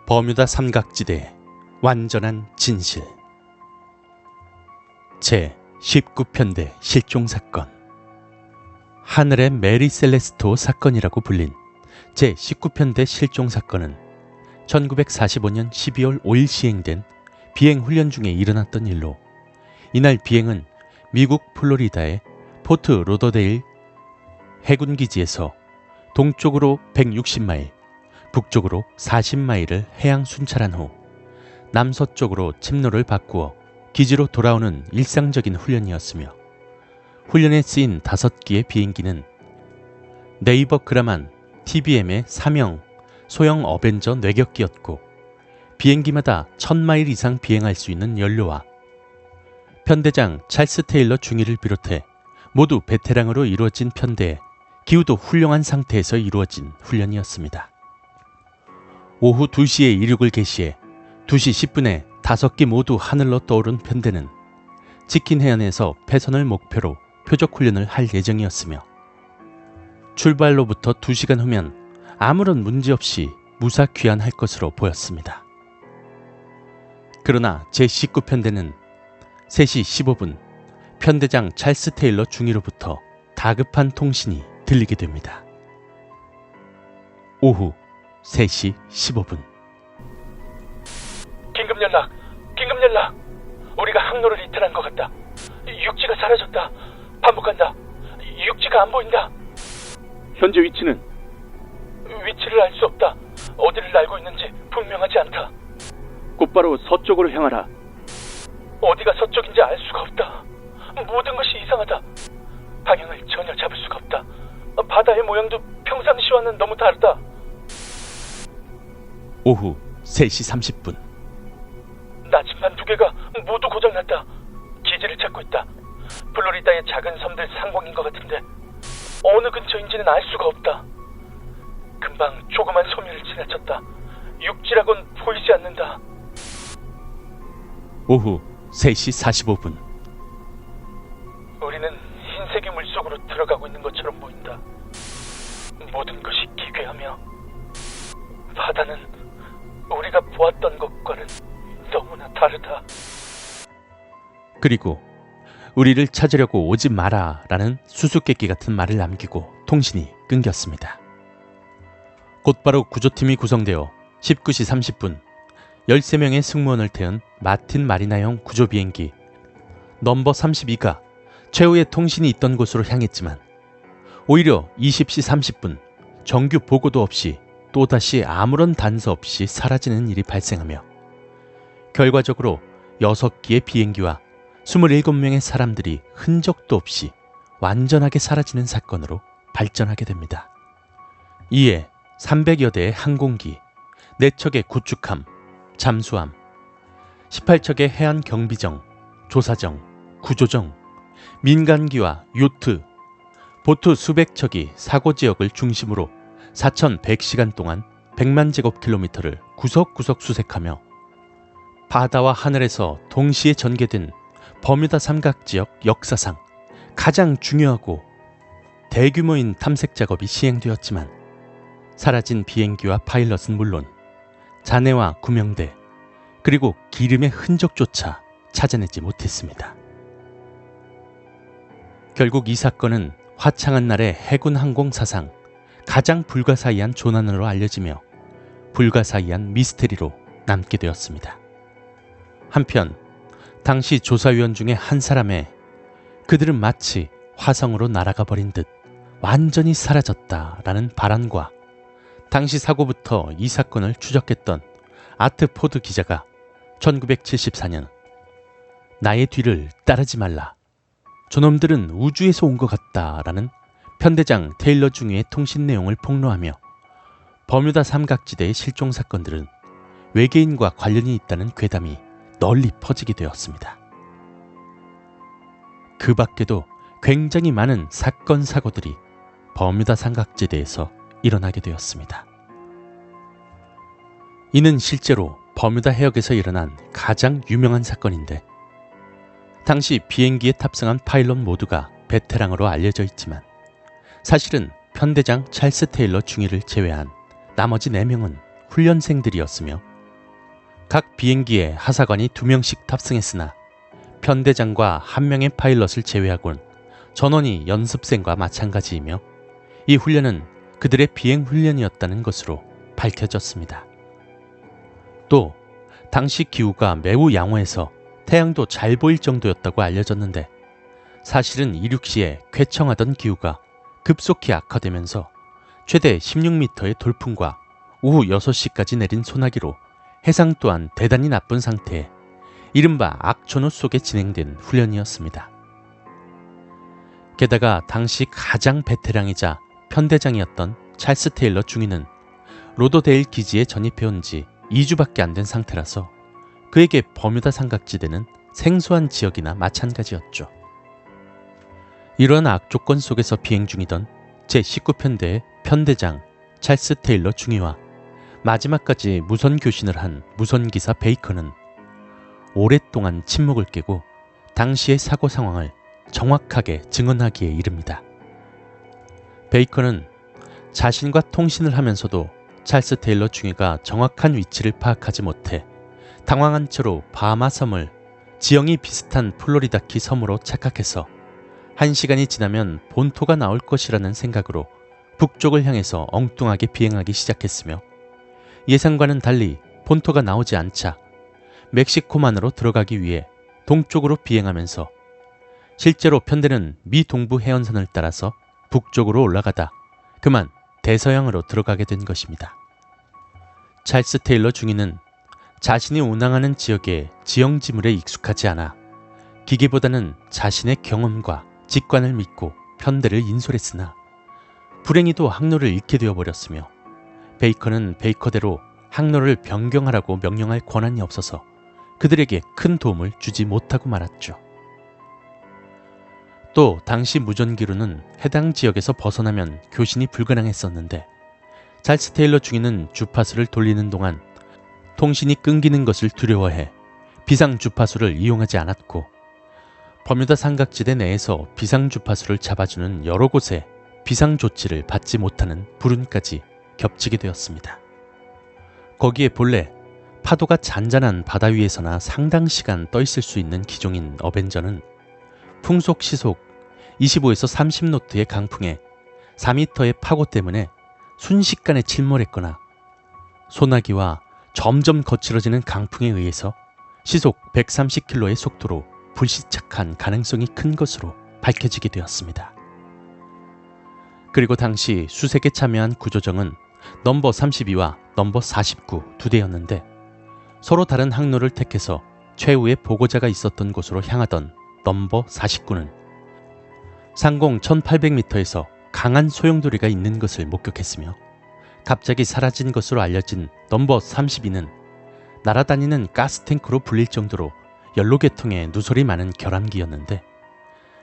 버뮤다 삼각지대의 완전한 진실 제 19편대 실종사건. 하늘의 메리 셀레스토 사건이라고 불린 제 19편대 실종사건은 1945년 12월 5일 시행된 비행 훈련 중에 일어났던 일로, 이날 비행은 미국 플로리다의 포트 로더데일 해군기지에서 동쪽으로 160마일, 북쪽으로 40마일을 해양 순찰한 후 남서쪽으로 침로를 바꾸어 기지로 돌아오는 일상적인 훈련이었으며, 훈련에 쓰인 5기의 비행기는 네이버 그라만 TBM의 3형 소형 어벤저 뇌격기였고, 비행기마다 1000마일 이상 비행할 수 있는 연료와 편대장 찰스 테일러 중위를 비롯해 모두 베테랑으로 이루어진 편대에 기후도 훌륭한 상태에서 이루어진 훈련이었습니다. 오후 2시에 이륙을 개시해 2시 10분에 5기 모두 하늘로 떠오른 편대는 치킨 해안에서 패선을 목표로 표적 훈련을 할 예정이었으며, 출발로부터 2시간 후면 아무런 문제 없이 무사 귀환할 것으로 보였습니다. 그러나 제19편대는 3시 15분 편대장 찰스 테일러 중위로부터 다급한 통신이 들리게 됩니다. 오후 3시 15분. 긴급 연락. 우리가 항로를 이탈한 것 같다. 육지가 사라졌다. 반복한다. 육지가 안 보인다. 현재 위치는? 위치를 알 수 없다. 어디를 날고 있는지 분명하지 않다. 곧바로 서쪽으로 향하라. 어디가 서쪽인지 알 수가 없다. 모든 것이 이상하다. 방향을 전혀 잡을 수가 없다. 바다의 모양도 평상시와는 너무 다르다. 오후 3시 30분. 나침반 2개가 모두 고장났다. 기지를 찾고 있다. 플로리다의 작은 섬들 상공인 것 같은데 어느 근처인지는 알 수가 없다. 금방 조그만 섬유를 지나쳤다. 육지라곤 보이지 않는다. 오후 3시 45분. 우리는 흰색의 물속으로 들어가고 있는 것처럼 보인다. 모든 것이 기괴하며 바다는 우리가 보았던 것과는 너무나 다르다. 그리고 우리를 찾으려고 오지 마라 라는 수수께끼 같은 말을 남기고 통신이 끊겼습니다. 곧바로 구조팀이 구성되어 19시 30분 13명의 승무원을 태운 마틴 마리나형 구조비행기 넘버 32가 최후의 통신이 있던 곳으로 향했지만, 오히려 20시 30분 정규 보고도 없이 또다시 아무런 단서 없이 사라지는 일이 발생하며, 결과적으로 6기의 비행기와 27명의 사람들이 흔적도 없이 완전하게 사라지는 사건으로 발전하게 됩니다. 이에 300여 대의 항공기, 4척의 구축함, 잠수함, 18척의 해안 경비정, 조사정, 구조정, 민간기와 요트, 보트 수백 척이 사고 지역을 중심으로 4,100시간 동안 100만 제곱킬로미터를 구석구석 수색하며 바다와 하늘에서 동시에 전개된 버뮤다 삼각지역 역사상 가장 중요하고 대규모인 탐색 작업이 시행되었지만, 사라진 비행기와 파일럿은 물론 잔해와 구명대, 그리고 기름의 흔적조차 찾아내지 못했습니다. 결국 이 사건은 화창한 날의 해군 항공 사상 가장 불가사의한 조난으로 알려지며 불가사의한 미스테리로 남게 되었습니다. 한편 당시 조사위원 중에 한 사람의 그들은 마치 화성으로 날아가 버린 듯 완전히 사라졌다라는 발언과 당시 사고부터 이 사건을 추적했던 아트 포드 기자가 1974년 나의 뒤를 따르지 말라, 저놈들은 우주에서 온 것 같다라는 편대장 테일러 중위의 통신 내용을 폭로하며 버뮤다 삼각지대의 실종 사건들은 외계인과 관련이 있다는 괴담이 널리 퍼지게 되었습니다. 그 밖에도 굉장히 많은 사건 사고들이 버뮤다 삼각지대에서 일어나게 되었습니다. 이는 실제로 버뮤다 해역에서 일어난 가장 유명한 사건인데, 당시 비행기에 탑승한 파일럿 모두가 베테랑으로 알려져 있지만, 사실은 편대장 찰스 테일러 중위를 제외한 나머지 4명은 훈련생들이었으며 각 비행기에 하사관이 2명씩 탑승했으나 편대장과 1명의 파일럿을 제외하곤 전원이 연습생과 마찬가지이며 이 훈련은 그들의 비행 훈련이었다는 것으로 밝혀졌습니다. 또 당시 기후가 매우 양호해서 태양도 잘 보일 정도였다고 알려졌는데 사실은 이륙 시에 쾌청하던 기후가 급속히 악화되면서 최대 16m의 돌풍과 오후 6시까지 내린 소나기로 해상 또한 대단히 나쁜 상태에 이른바 악천후 속에 진행된 훈련이었습니다. 게다가 당시 가장 베테랑이자 편대장이었던 찰스 테일러 중위는 로더데일 기지에 전입해온 지 2주밖에 안 된 상태라서 그에게 버뮤다 삼각지대는 생소한 지역이나 마찬가지였죠. 이러한 악조건 속에서 비행 중이던 제19편대의 편대장 찰스 테일러 중위와 마지막까지 무선 교신을 한 무선기사 베이컨은 오랫동안 침묵을 깨고 당시의 사고 상황을 정확하게 증언하기에 이릅니다. 베이컨은 자신과 통신을 하면서도 찰스 테일러 중위가 정확한 위치를 파악하지 못해 당황한 채로 바하마 섬을 지형이 비슷한 플로리다키 섬으로 착각해서 1시간이 지나면 본토가 나올 것이라는 생각으로 북쪽을 향해서 엉뚱하게 비행하기 시작했으며 예상과는 달리 본토가 나오지 않자 멕시코만으로 들어가기 위해 동쪽으로 비행하면서 실제로 편대는 미 동부 해안선을 따라서 북쪽으로 올라가다 그만 대서양으로 들어가게 된 것입니다. 찰스 테일러 중위는 자신이 운항하는 지역의 지형지물에 익숙하지 않아 기계보다는 자신의 경험과 직관을 믿고 편대를 인솔했으나 불행히도 항로를 잃게 되어버렸으며 베이컨은 베이커대로 항로를 변경하라고 명령할 권한이 없어서 그들에게 큰 도움을 주지 못하고 말았죠. 또 당시 무전기로는 해당 지역에서 벗어나면 교신이 불가능했었는데 찰스 테일러 중위는 주파수를 돌리는 동안 통신이 끊기는 것을 두려워해 비상 주파수를 이용하지 않았고 버뮤다 삼각지대 내에서 비상 주파수를 잡아주는 여러 곳에 비상 조치를 받지 못하는 불운까지 겹치게 되었습니다. 거기에 본래 파도가 잔잔한 바다 위에서나 상당 시간 떠 있을 수 있는 기종인 어벤저는 풍속 시속 25에서 30노트의 강풍에 4m의 파고 때문에 순식간에 침몰했거나 소나기와 점점 거칠어지는 강풍에 의해서 시속 130km의 속도로 불시착한 가능성이 큰 것으로 밝혀지게 되었습니다. 그리고 당시 수색에 참여한 구조정은 넘버 32와 넘버 49 두 대였는데 서로 다른 항로를 택해서 최후의 보고자가 있었던 곳으로 향하던 넘버 49는 상공 1800m에서 강한 소용돌이가 있는 것을 목격했으며 갑자기 사라진 것으로 알려진 넘버 32는 날아다니는 가스탱크로 불릴 정도로 연료계통에 누설이 많은 결함기였는데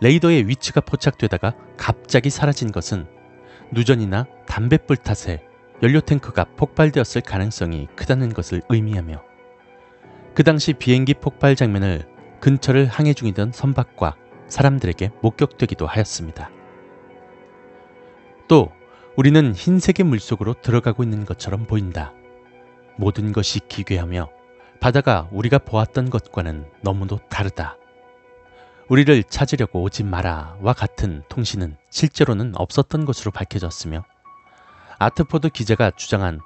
레이더의 위치가 포착되다가 갑자기 사라진 것은 누전이나 담뱃불 탓에 연료탱크가 폭발되었을 가능성이 크다는 것을 의미하며 그 당시 비행기 폭발 장면을 근처를 항해 중이던 선박과 사람들에게 목격되기도 하였습니다. 또 우리는 흰색의 물속으로 들어가고 있는 것처럼 보인다. 모든 것이 기괴하며 바다가 우리가 보았던 것과는 너무도 다르다. 우리를 찾으려고 오지 마라와 같은 통신은 실제로는 없었던 것으로 밝혀졌으며 아트포드 기자가 주장한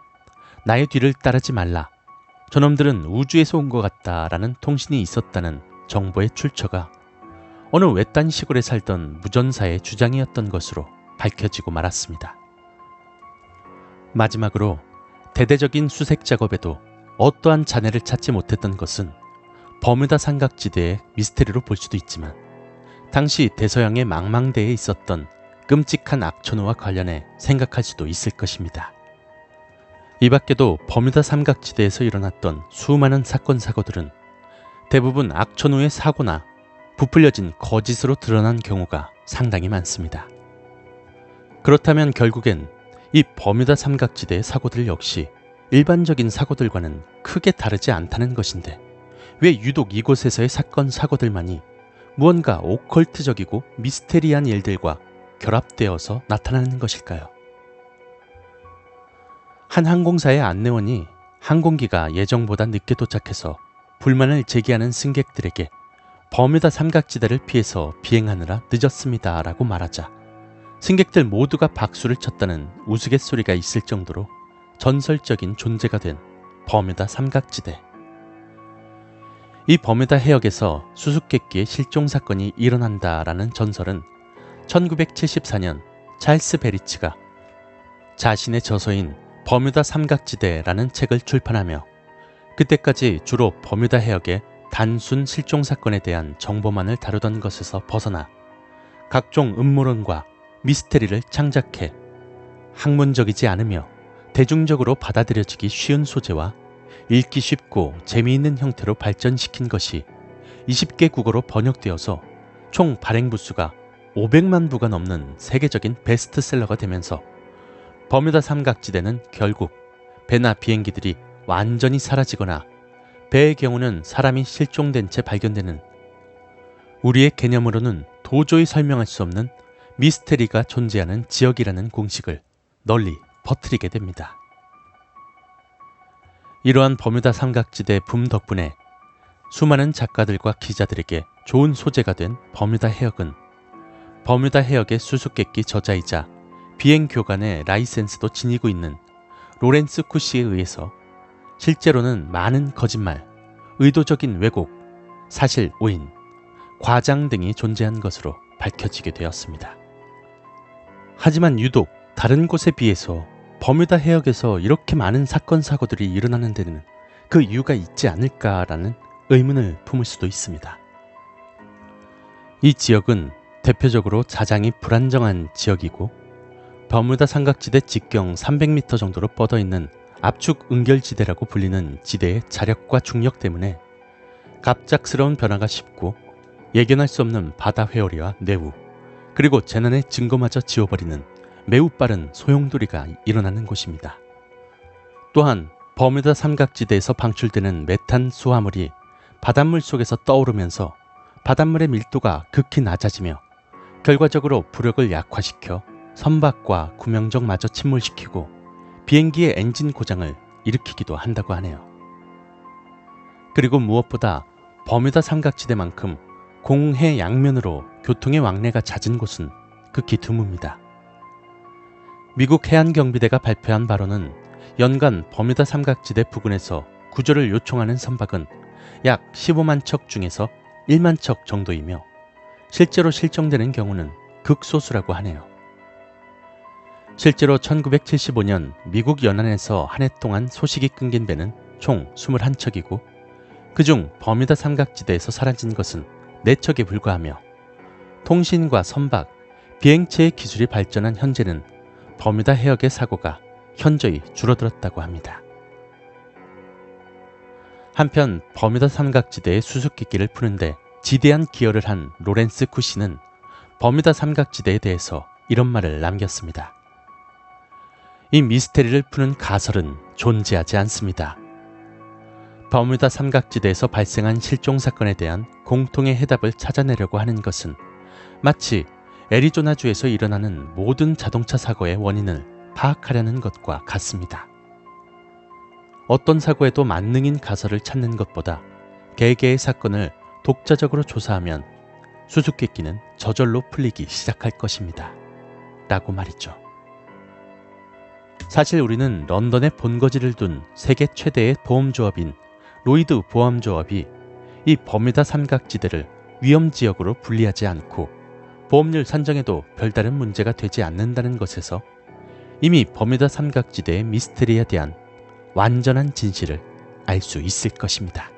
나의 뒤를 따르지 말라. 저놈들은 우주에서 온 것 같다라는 통신이 있었다는 정보의 출처가 어느 외딴 시골에 살던 무전사의 주장이었던 것으로 밝혀지고 말았습니다. 마지막으로 대대적인 수색 작업에도 어떠한 잔해를 찾지 못했던 것은 버뮤다 삼각지대의 미스테리로 볼 수도 있지만 당시 대서양의 망망대해에 있었던 끔찍한 악천후와 관련해 생각할 수도 있을 것입니다. 이 밖에도 버뮤다 삼각지대에서 일어났던 수많은 사건 사고들은 대부분 악천후의 사고나 부풀려진 거짓으로 드러난 경우가 상당히 많습니다. 그렇다면 결국엔 이 버뮤다 삼각지대의 사고들 역시 일반적인 사고들과는 크게 다르지 않다는 것인데 왜 유독 이곳에서의 사건 사고들만이 무언가 오컬트적이고 미스테리한 일들과 결합되어서 나타나는 것일까요? 한 항공사의 안내원이 항공기가 예정보다 늦게 도착해서 불만을 제기하는 승객들에게 버뮤다 삼각지대를 피해서 비행하느라 늦었습니다 라고 말하자 승객들 모두가 박수를 쳤다는 우스갯소리가 있을 정도로 전설적인 존재가 된 버뮤다 삼각지대. 이 버뮤다 해역에서 수수께끼의 실종 사건이 일어난다라는 전설은 1974년 찰스 베리치가 자신의 저서인 버뮤다 삼각지대라는 책을 출판하며 그때까지 주로 버뮤다 해역의 단순 실종 사건에 대한 정보만을 다루던 것에서 벗어나 각종 음모론과 미스테리를 창작해 학문적이지 않으며 대중적으로 받아들여지기 쉬운 소재와 읽기 쉽고 재미있는 형태로 발전시킨 것이 20개 국어로 번역되어서 총 발행 부수가 500만 부가 넘는 세계적인 베스트셀러가 되면서 버뮤다 삼각지대는 결국 배나 비행기들이 완전히 사라지거나 배의 경우는 사람이 실종된 채 발견되는 우리의 개념으로는 도저히 설명할 수 없는 미스테리가 존재하는 지역이라는 공식을 널리 퍼뜨리게 됩니다. 이러한 버뮤다 삼각지대 붐 덕분에 수많은 작가들과 기자들에게 좋은 소재가 된 버뮤다 해역은 버뮤다 해역의 수수께끼 저자이자 비행 교관의 라이센스도 지니고 있는 로렌스 쿠시에 의해서 실제로는 많은 거짓말, 의도적인 왜곡, 사실 오인, 과장 등이 존재한 것으로 밝혀지게 되었습니다. 하지만 유독 다른 곳에 비해서 버뮤다 해역에서 이렇게 많은 사건 사고들이 일어나는 데는 그 이유가 있지 않을까라는 의문을 품을 수도 있습니다. 이 지역은 대표적으로 자장이 불안정한 지역이고 버뮤다 삼각지대 직경 300m 정도로 뻗어 있는 압축 응결지대라고 불리는 지대의 자력과 중력 때문에 갑작스러운 변화가 쉽고 예견할 수 없는 바다 회오리와 뇌우, 그리고 재난의 증거마저 지워버리는 매우 빠른 소용돌이가 일어나는 곳입니다. 또한 버뮤다 삼각지대에서 방출되는 메탄 수화물이 바닷물 속에서 떠오르면서 바닷물의 밀도가 극히 낮아지며 결과적으로 부력을 약화시켜 선박과 구명정마저 침몰시키고 비행기의 엔진 고장을 일으키기도 한다고 하네요. 그리고 무엇보다 버뮤다 삼각지대만큼 공해 양면으로 교통의 왕래가 잦은 곳은 극히 드뭅니다. 미국 해안경비대가 발표한 바로는 연간 버뮤다 삼각지대 부근에서 구조를 요청하는 선박은 약 15만 척 중에서 1만 척 정도이며 실제로 실종되는 경우는 극소수라고 하네요. 실제로 1975년 미국 연안에서 한 해 동안 소식이 끊긴 배는 총 21척이고 그중 버뮤다 삼각지대에서 사라진 것은 4척에 불과하며 통신과 선박, 비행체의 기술이 발전한 현재는 버뮤다 해역의 사고가 현저히 줄어들었다고 합니다. 한편 버뮤다 삼각지대의 수수께끼를 푸는데 지대한 기여를 한 로렌스 쿠시는 버뮤다 삼각지대에 대해서 이런 말을 남겼습니다. 이 미스테리를 푸는 가설은 존재하지 않습니다. 버뮤다 삼각지대에서 발생한 실종 사건에 대한 공통의 해답을 찾아내려고 하는 것은 마치 애리조나주에서 일어나는 모든 자동차 사고의 원인을 파악하려는 것과 같습니다. 어떤 사고에도 만능인 가설을 찾는 것보다 개개의 사건을 독자적으로 조사하면 수수께끼는 저절로 풀리기 시작할 것입니다. 라고 말이죠. 사실 우리는 런던에 본거지를 둔 세계 최대의 보험조합인 로이드 보험조합이 이 버뮤다 삼각지대를 위험지역으로 분리하지 않고 보험료 산정에도 별다른 문제가 되지 않는다는 것에서 이미 버뮤다 삼각지대의 미스테리에 대한 완전한 진실을 알 수 있을 것입니다.